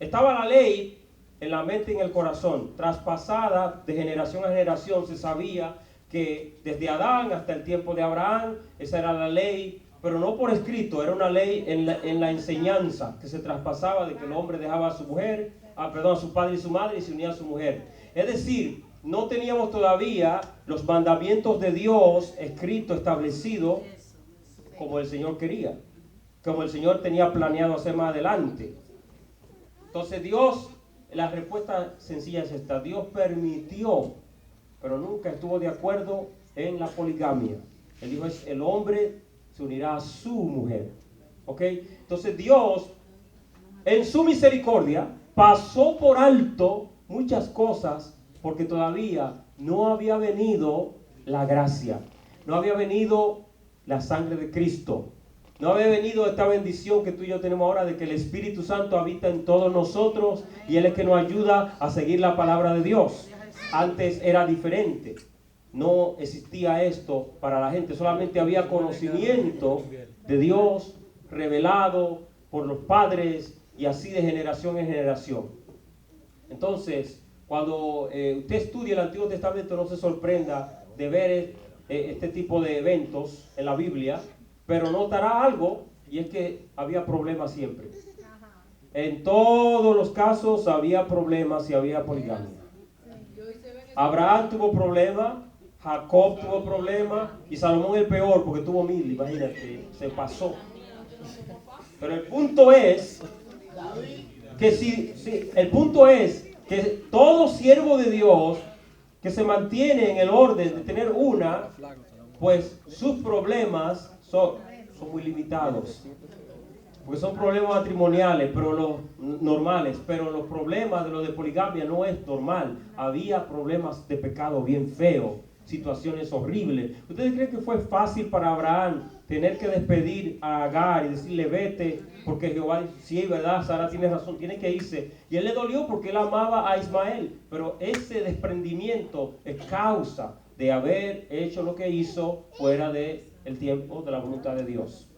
Estaba la ley en la mente y en el corazón. Traspasada de generación a generación, se sabía que desde Adán hasta el tiempo de Abraham, esa era la ley, pero no por escrito, era una ley en la enseñanza que se traspasaba de que el hombre dejaba a su mujer, a su padre y su madre y se unía a su mujer. Es decir, no teníamos todavía los mandamientos de Dios escritos, establecidos como el Señor quería, como el Señor tenía planeado hacer más adelante. Entonces Dios, la respuesta sencilla es esta: Dios permitió, pero nunca estuvo de acuerdo en la poligamia. Él dijo, el hombre se unirá a su mujer. ¿Ok? Entonces Dios, en su misericordia, pasó por alto muchas cosas porque todavía no había venido la gracia, no había venido la sangre de Cristo, no había venido esta bendición que tú y yo tenemos ahora de que el Espíritu Santo habita en todos nosotros y Él es que nos ayuda a seguir la palabra de Dios. Antes era diferente, no existía esto para la gente, solamente había conocimiento de Dios revelado por los padres y así de generación en generación. Entonces, cuando usted estudia el Antiguo Testamento, no se sorprenda de ver este tipo de eventos en la Biblia, pero notará algo, y es que había problemas siempre. En todos los casos había problemas y había poligamia. Abraham tuvo problemas, Jacob tuvo problemas, y Salomón el peor, porque tuvo 1000, imagínate, se pasó. Pero el punto es que el punto es que todo siervo de Dios que se mantiene en el orden de tener una, pues sus problemas son muy limitados. Porque son problemas matrimoniales, pero los normales, pero los problemas de lo de poligamia no es normal. Había problemas de pecado bien feos, situaciones horribles. ¿Ustedes creen que fue fácil para Abraham tener que despedir a Agar y decirle vete? Porque Jehová, sí, verdad, Sara tiene razón, tiene que irse. Y él le dolió porque él amaba a Ismael. Pero ese desprendimiento es causa de haber hecho lo que hizo fuera del tiempo de la voluntad de Dios.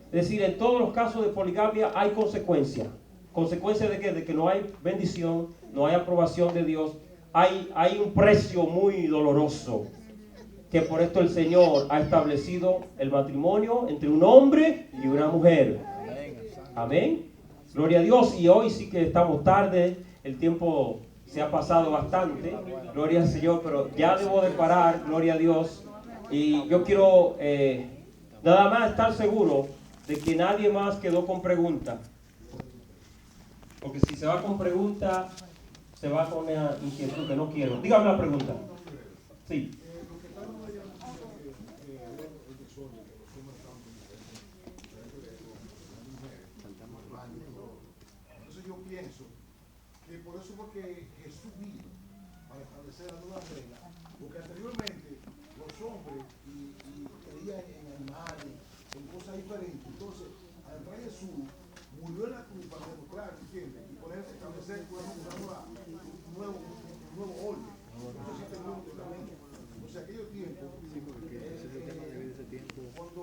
Es decir, en todos los casos de poligamia hay consecuencias. ¿Consecuencias de qué? De que no hay bendición, no hay aprobación de Dios. Hay un precio muy doloroso. Que por esto el Señor ha establecido el matrimonio entre un hombre y una mujer. Amén. Gloria a Dios. Y hoy sí que estamos tarde. El tiempo se ha pasado bastante. Gloria al Señor. Pero ya debo de parar. Gloria a Dios. Y yo quiero nada más estar seguro de que nadie más quedó con pregunta. Porque si se va con pregunta, se va con una inquietud que no quiero. Dígame la pregunta. Sí. Entonces yo pienso que por eso fue que Jesús vino para establecer la nueva regla, porque anteriormente los hombres creían en animales, en cosas diferentes. Entonces, al entrar Jesús, murió en la cruz para demostrar, ¿entiendes? Y poder establecer un nuevo orden. Entonces, este mundo también. O sea, aquellos tiempos, cuando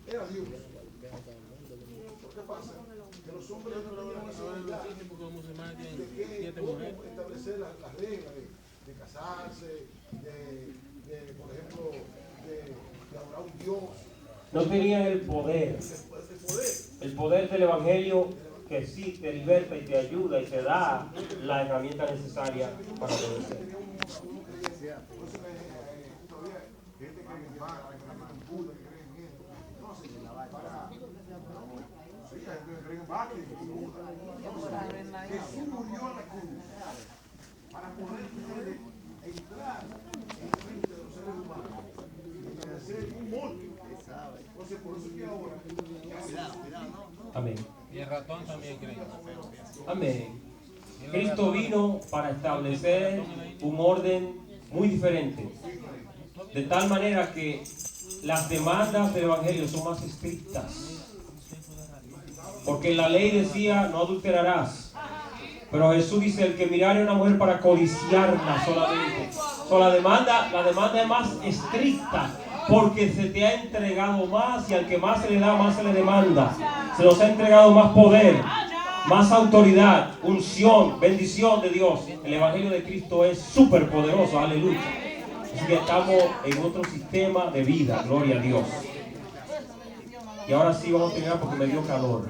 era Dios. ¿Qué pasa? Que los hombres no tenían esa habilidad de cómo establecer las reglas de casarse, por ejemplo, de adorar a un Dios. No tenían el poder. El poder del Evangelio que sí te liberta y te ayuda y te da la herramienta necesaria para obedecer. Jesús murió en la cruz para poder entrar en la mente de los seres humanos y establecer un molde. Entonces, por eso que ahora. Amén. Y el ratón también cree. Amén. Cristo vino para establecer un orden muy diferente. De tal manera que las demandas del Evangelio son más estrictas. Porque la ley decía, no adulterarás. Pero Jesús dice, el que mirare a una mujer para codiciarla solamente. La demanda es más estricta. Porque se te ha entregado más y al que más se le da, más se le demanda. Se nos ha entregado más poder, más autoridad, unción, bendición de Dios. El Evangelio de Cristo es súper poderoso, aleluya. Así que estamos en otro sistema de vida, gloria a Dios. Y ahora sí vamos a terminar porque me dio calor.